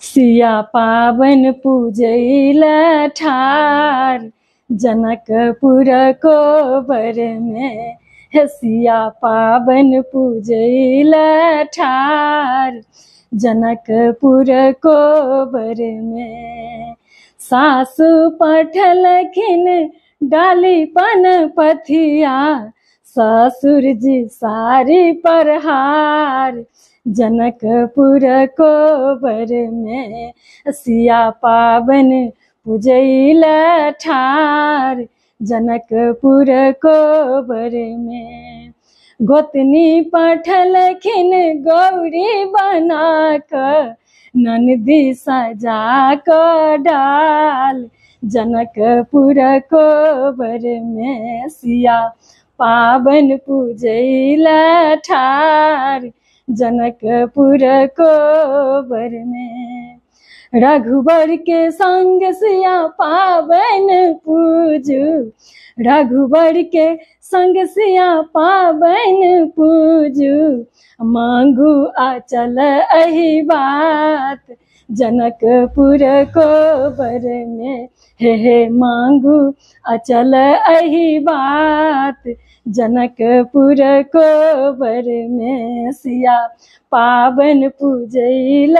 सिया पावन पूजैल ठार जनकपुर को बर में। हे सिया पावन पूजैल ठार जनकपुर को बर में। सासु पठलखिन डाली पन पथिया, ससुर जी सारी पर हार जनकपुर को बर में। सिया पावन पूजैल ठार जनकपुर को बर में। गोतनी पठलखिन गौरी बना कर, ननदी सजा कर डाल जनकपुर को बर में। सिया पावन पूजैल ठार जनकपुर को बर में। रघुबर के संग सिया पावन पूजू, रघुबर के संग सिया पावन पूजू। मांगू आचल अहि बात जनकपुर को बर में। हे मांगू अचल अहि बात जनकपुर को बर में। सिया पावन पूजैल